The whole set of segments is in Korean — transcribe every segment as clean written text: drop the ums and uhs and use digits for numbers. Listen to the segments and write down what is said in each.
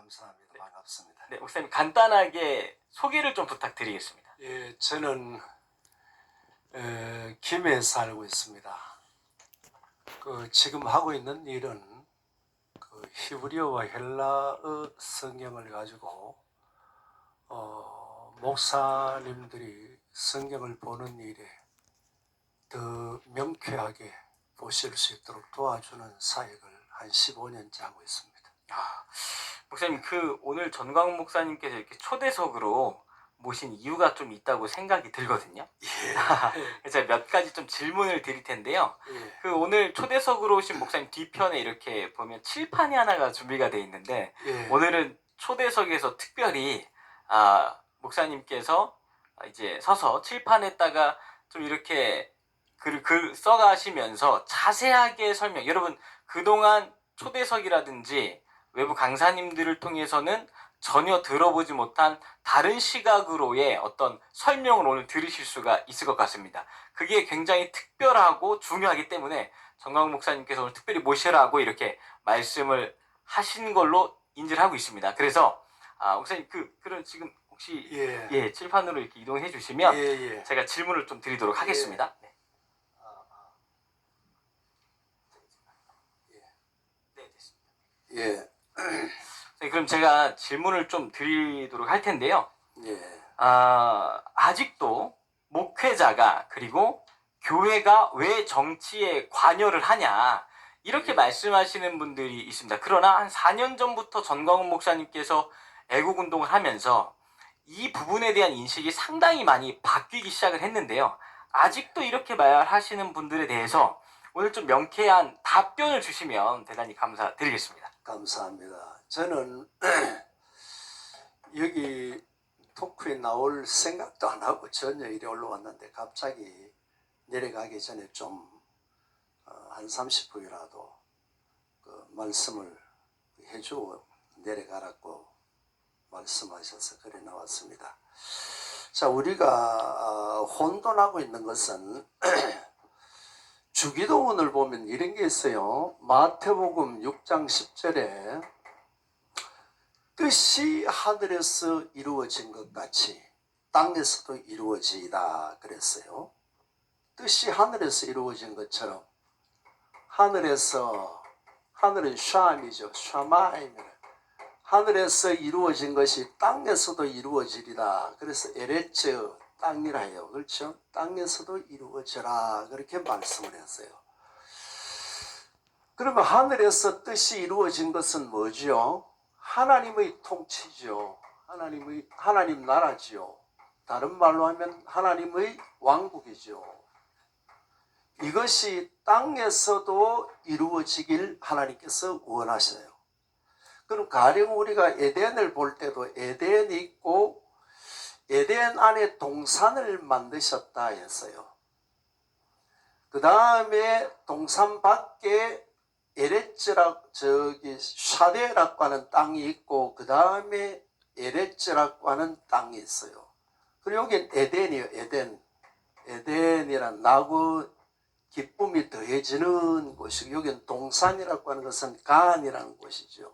감사합니다. 반갑습니다. 네, 목사님 간단하게 소개를 좀 부탁드리겠습니다. 예, 저는 김해에 살고 있습니다. 지금 하고 있는 일은 히브리어와 헬라어 성경을 가지고 목사님들이 성경을 보는 일에 더 명쾌하게 보실 수 있도록 도와주는 사역을 한 15년째 하고 있습니다. 목사님, 오늘 전광훈 목사님께서 이렇게 초대석으로 모신 이유가 좀 있다고 생각이 들거든요. 예. 제가 몇 가지 좀 질문을 드릴 텐데요. 예. 오늘 초대석으로 오신 목사님 뒤편에 이렇게 보면 칠판이 하나가 준비가 되어 있는데, 예. 오늘은 초대석에서 특별히 목사님께서 이제 서서 칠판에다가 좀 이렇게 글을 써가시면서 자세하게 설명, 여러분 그동안 초대석이라든지 외부 강사님들을 통해서는 전혀 들어보지 못한 다른 시각으로의 어떤 설명을 오늘 들으실 수가 있을 것 같습니다. 그게 굉장히 특별하고 중요하기 때문에 전광훈 목사님께서 오늘 특별히 모시라고 이렇게 말씀을 하신 걸로 인지를 하고 있습니다. 그래서 목사님 그런 지금 혹시 예. 칠판으로 이렇게 이동해 주시면 예. 제가 질문을 좀 드리도록 하겠습니다. 네. 네, 됐습니다. 예. 네, 그럼 제가 질문을 좀 드리도록 할 텐데요. 예. 아직도 목회자가 그리고 교회가 왜 정치에 관여를 하냐 이렇게 말씀하시는 분들이 있습니다. 그러나 한 4년 전부터 전광훈 목사님께서 애국운동을 하면서 이 부분에 대한 인식이 상당히 많이 바뀌기 시작을 했는데요. 아직도 이렇게 말하시는 분들에 대해서 오늘 좀 명쾌한 답변을 주시면 대단히 감사드리겠습니다. 감사합니다. 저는 여기 토크에 나올 생각도 안 하고 전혀 이리 올라왔는데 갑자기 내려가기 전에 좀 한 30분이라도 말씀을 해주고 내려가라고 말씀하셔서 그래 나왔습니다. 자, 우리가 혼돈하고 있는 것은 주기도문을 보면 이런 게 있어요. 마태복음 6장 10절에 뜻이 하늘에서 이루어진 것 같이 땅에서도 이루어지이다 그랬어요. 뜻이 하늘에서 이루어진 것처럼 하늘은 샴이죠. 샤마임이라. 하늘에서 이루어진 것이 땅에서도 이루어지리다. 그래서 에레츠 땅이라 해요. 그렇죠? 땅에서도 이루어져라. 그렇게 말씀을 했어요. 그러면 하늘에서 뜻이 이루어진 것은 뭐죠? 하나님의 통치죠. 하나님 나라죠. 다른 말로 하면 하나님의 왕국이죠. 이것이 땅에서도 이루어지길 하나님께서 원하셔요. 그럼 가령 우리가 에덴을 볼 때도 에덴이 있고 에덴 안에 동산을 만드셨다 했어요. 그 다음에 동산 밖에 샤데라고 하는 땅이 있고 그 다음에 에레츠라고 하는 땅이 있어요. 그리고 여기는 에덴이에요. 에덴이란 나고 기쁨이 더해지는 곳이고 여기는 동산이라고 하는 것은 가안이라는 곳이죠.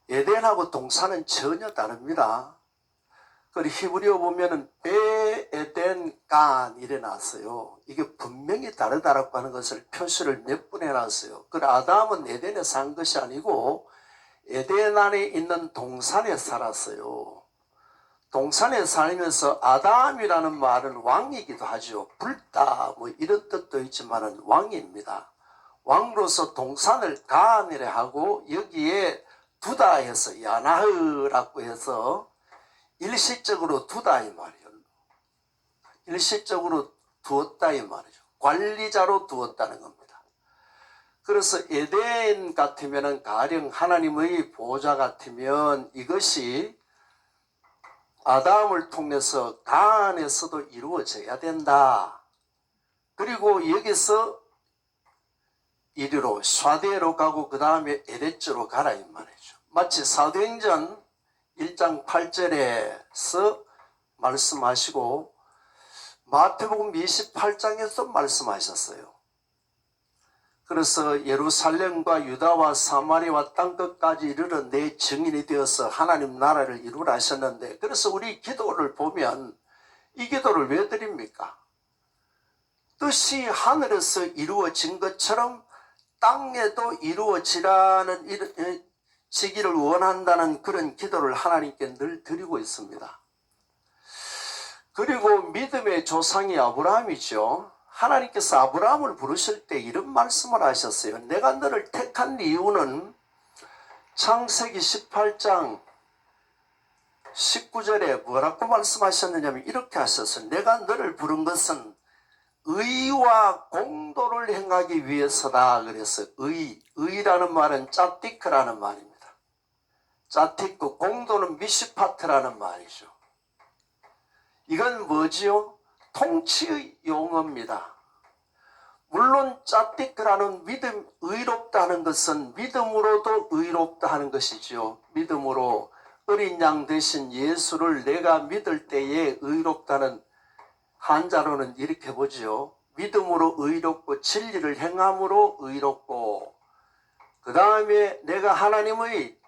에덴하고 동산은 전혀 다릅니다. 그리고 히브리어 보면은 베에덴 간 이래 놨어요. 이게 분명히 다르다라고 하는 것을 표시를 몇 번 해놨어요. 그리고 아담은 에덴에 산 것이 아니고 에덴 안에 있는 동산에 살았어요. 동산에 살면서 아담이라는 말은 왕이기도 하죠. 불다 뭐 이런 뜻도 있지만은 왕입니다. 왕으로서 동산을 가안이라 하고 여기에 두다 해서 야나흐라고 해서 일시적으로 두다 이 말이에요. 일시적으로 두었다 이 말이죠. 관리자로 두었다는 겁니다. 그래서 에덴 같으면 가령 하나님의 보호자 같으면 이것이 아담을 통해서 가안에서도 이루어져야 된다. 그리고 여기서 이리로 샤데로 가고 그 다음에 에레츠로 가라 이 말이죠. 마치 사도행전 1장 8절에서 말씀하시고 마태복음 28장에서 말씀하셨어요. 그래서 예루살렘과 유다와 사마리아와 땅끝까지 이르러 내 증인이 되어서 하나님 나라를 이루라 하셨는데, 그래서 우리 기도를 보면 이 기도를 왜 드립니까? 뜻이 하늘에서 이루어진 것처럼 땅에도 지기를 원한다는 그런 기도를 하나님께 늘 드리고 있습니다. 그리고 믿음의 조상이 아브라함이죠. 하나님께서 아브라함을 부르실 때 이런 말씀을 하셨어요. 내가 너를 택한 이유는 창세기 18장 19절에 뭐라고 말씀하셨느냐면 이렇게 하셨어요. 내가 너를 부른 것은 의와 공도를 행하기 위해서다. 그래서 의라는 말은 짜티크라는 말입니다. 짜티크, 공도는 미시파트라는 말이죠. 이건 뭐지요? 통치의 용어입니다. 물론 짜티크라는 믿음, 의롭다는 것은 믿음으로도 의롭다 하는 것이지요. 믿음으로 어린 양 대신 예수를 내가 믿을 때에 의롭다는 한자로는 이렇게 보지요. 믿음으로 의롭고 진리를 행함으로 의롭고, 그 다음에 내가 하나님의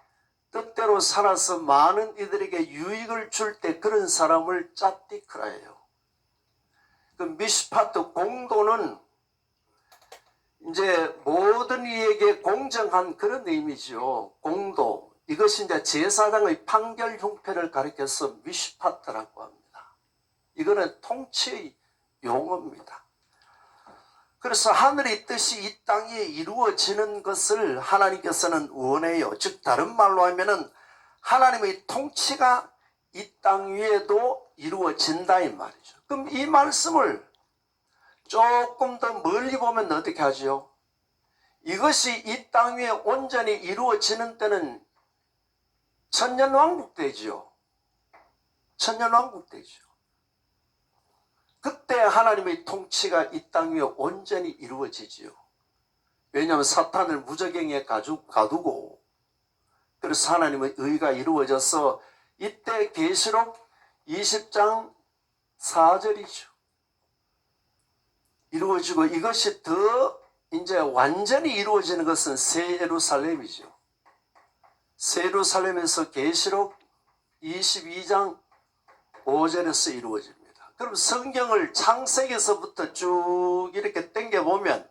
뜻대로 살아서 많은 이들에게 유익을 줄 때 그런 사람을 짜티크라 해요. 그 미시파트 공도는 이제 모든 이에게 공정한 그런 의미죠. 공도. 이것이 이제 제사장의 판결 형편을 가리켜서 미시파트라고 합니다. 이거는 통치의 용어입니다. 그래서 하늘의 뜻이 이 땅에 이루어지는 것을 하나님께서는 원해요. 즉 다른 말로 하면은 하나님의 통치가 이 땅 위에도 이루어진다 이 말이죠. 그럼 이 말씀을 조금 더 멀리 보면 어떻게 하죠? 이것이 이 땅 위에 온전히 이루어지는 때는 천년왕국 때죠. 천년왕국 때죠. 그때 하나님의 통치가 이 땅 위에 온전히 이루어지지요. 왜냐하면 사탄을 무저갱에 가두고, 그래서 하나님의 의가 이루어져서 이때 계시록 20장 4절이죠. 이루어지고, 이것이 더 이제 완전히 이루어지는 것은 새 예루살렘이죠. 새 예루살렘에서 계시록 22장 5절에서 이루어집니다. 그럼 성경을 창세기에서부터 쭉 이렇게 당겨보면,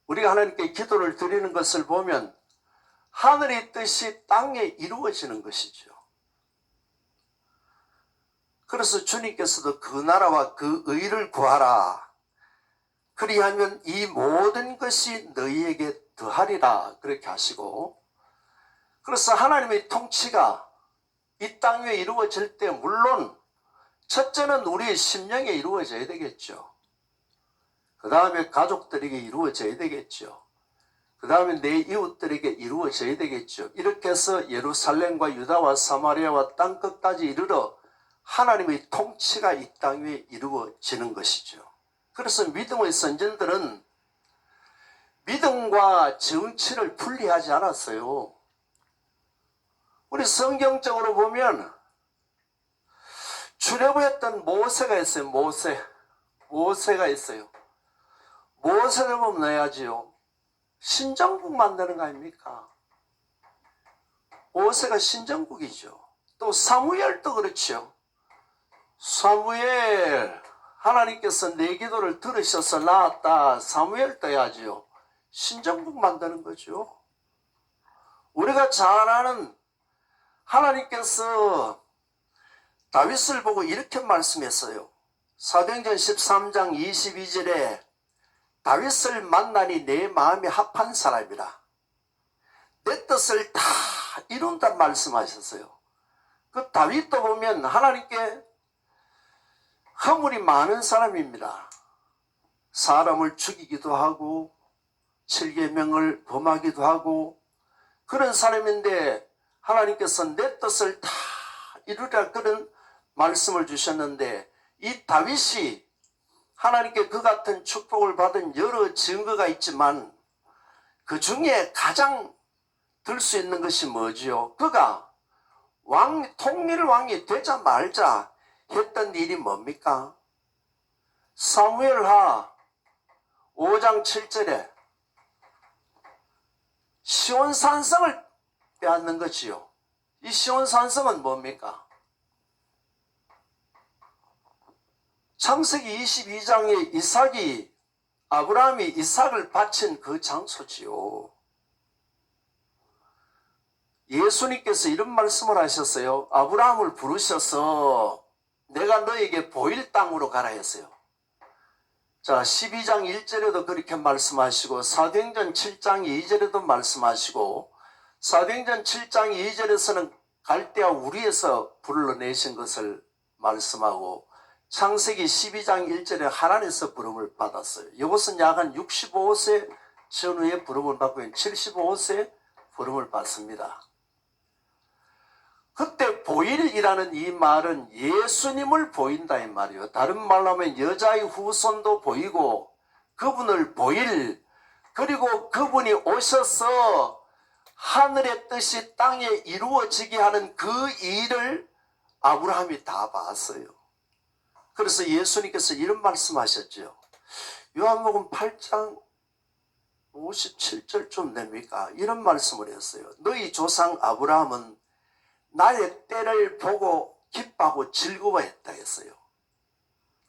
우리가 하나님께 기도를 드리는 것을 보면 하늘의 뜻이 땅에 이루어지는 것이죠. 그래서 주님께서도 그 나라와 그 의를 구하라. 그리하면 이 모든 것이 너희에게 더하리라. 그렇게 하시고, 그래서 하나님의 통치가 이 땅 위에 이루어질 때 물론 첫째는 우리의 심령에 이루어져야 되겠죠. 그 다음에 가족들에게 이루어져야 되겠죠. 그 다음에 내 이웃들에게 이루어져야 되겠죠. 이렇게 해서 예루살렘과 유다와 사마리아와 땅끝까지 이르러 하나님의 통치가 이 땅 위에 이루어지는 것이죠. 그래서 믿음의 선진들은 믿음과 정치를 분리하지 않았어요. 우리 성경적으로 보면 출애굽했던 모세가 있어요. 모세가 있어요. 모세를 보면 해야지요. 신정국 만드는 거 아닙니까? 모세가 신정국이죠. 또 사무엘도 그렇죠. 사무엘, 하나님께서 내 기도를 들으셔서 낳았다. 사무엘도 해야지요. 신정국 만드는 거죠. 우리가 잘 아는 하나님께서 다윗을 보고 이렇게 말씀했어요. 사도행전 13장 22절에 다윗을 만나니 내 마음이 합한 사람이라. 내 뜻을 다 이룬다 말씀하셨어요. 그 다윗도 보면 하나님께 허물이 많은 사람입니다. 사람을 죽이기도 하고 7계명을 범하기도 하고 그런 사람인데 하나님께서 내 뜻을 다 이루라 그런 말씀을 주셨는데, 이 다윗이 하나님께 그 같은 축복을 받은 여러 증거가 있지만 그 중에 가장 들 수 있는 것이 뭐지요? 그가 통일왕이 되자 말자 했던 일이 뭡니까? 사무엘하 5장 7절에 시온산성을 빼앗는 거지요. 이 시온산성은 뭡니까? 창세기 22장에 아브라함이 이삭을 바친 그 장소지요. 예수님께서 이런 말씀을 하셨어요. 아브라함을 부르셔서 내가 너에게 보일 땅으로 가라 했어요. 자, 12장 1절에도 그렇게 말씀하시고 사도행전 7장 2절에도 말씀하시고 사도행전 7장 2절에서는 갈대아 우리에서 불러내신 것을 말씀하고 창세기 12장 1절에 하란에서 부름을 받았어요. 이것은 약 한 65세 전후에 부름을 받고 있는 75세 부름을 받습니다. 그때 보일이라는 이 말은 예수님을 보인다 이 말이에요. 다른 말로 하면 여자의 후손도 보이고 그분을 보일, 그리고 그분이 오셔서 하늘의 뜻이 땅에 이루어지게 하는 그 일을 아브라함이 다 봤어요. 그래서 예수님께서 이런 말씀하셨죠. 요한복음 8장 57절쯤 됩니까? 이런 말씀을 했어요. 너희 조상 아브라함은 나의 때를 보고 기뻐하고 즐거워했다 했어요.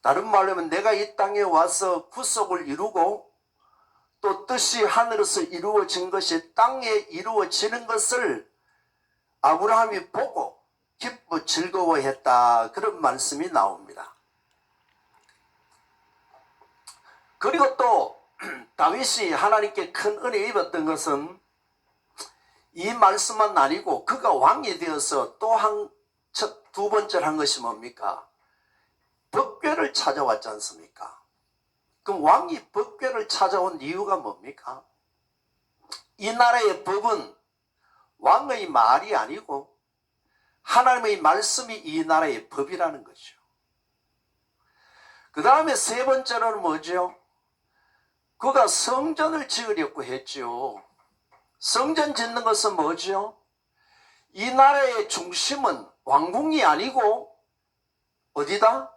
다른 말로 하면 내가 이 땅에 와서 구속을 이루고 또 뜻이 하늘에서 이루어진 것이 땅에 이루어지는 것을 아브라함이 보고 기뻐 즐거워했다. 그런 말씀이 나옵니다. 그리고 또 다윗이 하나님께 큰 은혜 입었던 것은 이 말씀만 아니고 그가 왕이 되어서 또 두 번째로 한 것이 뭡니까? 법궤를 찾아왔지 않습니까? 그럼 왕이 법궤를 찾아온 이유가 뭡니까? 이 나라의 법은 왕의 말이 아니고 하나님의 말씀이 이 나라의 법이라는 거죠. 그 다음에 세 번째로는 뭐죠? 그가 성전을 지으려고 했죠. 성전 짓는 것은 뭐죠? 이 나라의 중심은 왕궁이 아니고 어디다?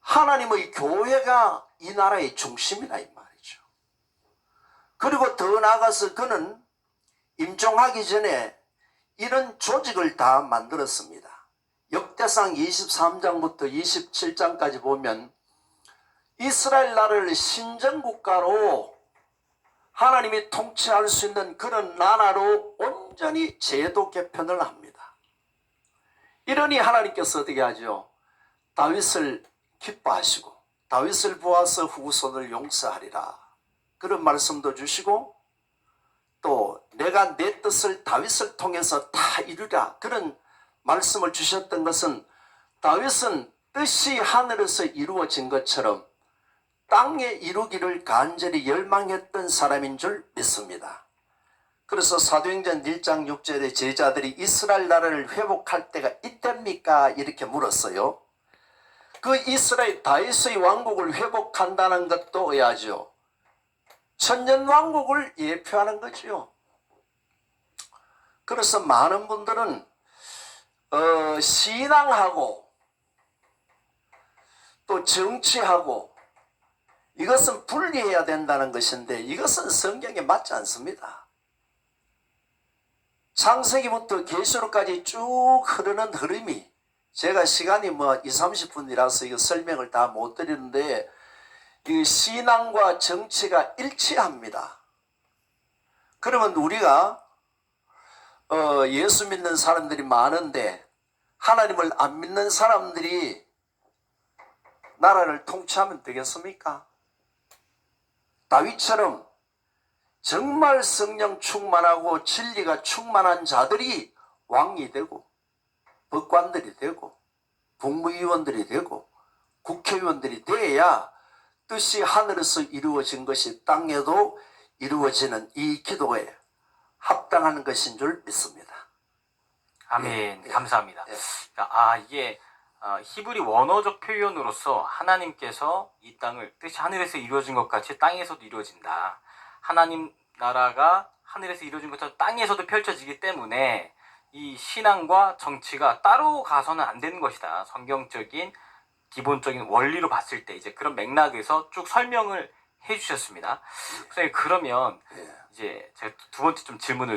하나님의 교회가 이 나라의 중심이다 이 말이죠. 그리고 더 나아가서 그는 임종하기 전에 이런 조직을 다 만들었습니다. 역대상 23장부터 27장까지 보면 이스라엘 나라를 신정국가로 하나님이 통치할 수 있는 그런 나라로 온전히 제도 개편을 합니다. 이러니 하나님께서 어떻게 하죠? 다윗을 기뻐하시고 다윗을 보아서 후손을 용서하리라. 그런 말씀도 주시고 또 내가 내 뜻을 다윗을 통해서 다 이루라. 그런 말씀을 주셨던 것은 다윗은 뜻이 하늘에서 이루어진 것처럼 땅에 이루기를 간절히 열망했던 사람인 줄 믿습니다. 그래서 사도행전 1장 6절에 제자들이 이스라엘 나라를 회복할 때가 이때입니까? 이렇게 물었어요. 그 이스라엘 다윗의 왕국을 회복한다는 것도 의하죠. 천년왕국을 예표하는 거죠. 그래서 많은 분들은 신앙하고 또 정치하고 이것은 분리해야 된다는 것인데 이것은 성경에 맞지 않습니다. 창세기부터 계시록까지 쭉 흐르는 흐름이 제가 시간이 2, 30분이라서 이거 설명을 다 못 드리는데 이 신앙과 정치가 일치합니다. 그러면 우리가 예수 믿는 사람들이 많은데 하나님을 안 믿는 사람들이 나라를 통치하면 되겠습니까? 다윗처럼 정말 성령 충만하고 진리가 충만한 자들이 왕이 되고 법관들이 되고 국무위원들이 되고 국회의원들이 돼야 뜻이 하늘에서 이루어진 것이 땅에도 이루어지는 이 기도에 합당한 것인 줄 믿습니다. 아멘. 예, 감사합니다. 예. 이게 히브리 원어적 표현으로서 하나님께서 이 땅을 뜻이 하늘에서 이루어진 것 같이 땅에서도 이루어진다. 하나님 나라가 하늘에서 이루어진 것처럼 땅에서도 펼쳐지기 때문에 이 신앙과 정치가 따로 가서는 안 되는 것이다. 성경적인 기본적인 원리로 봤을 때 이제 그런 맥락에서 쭉 설명을 해주셨습니다. 선생님 그러면 예. 이제 제가 두 번째 좀 질문을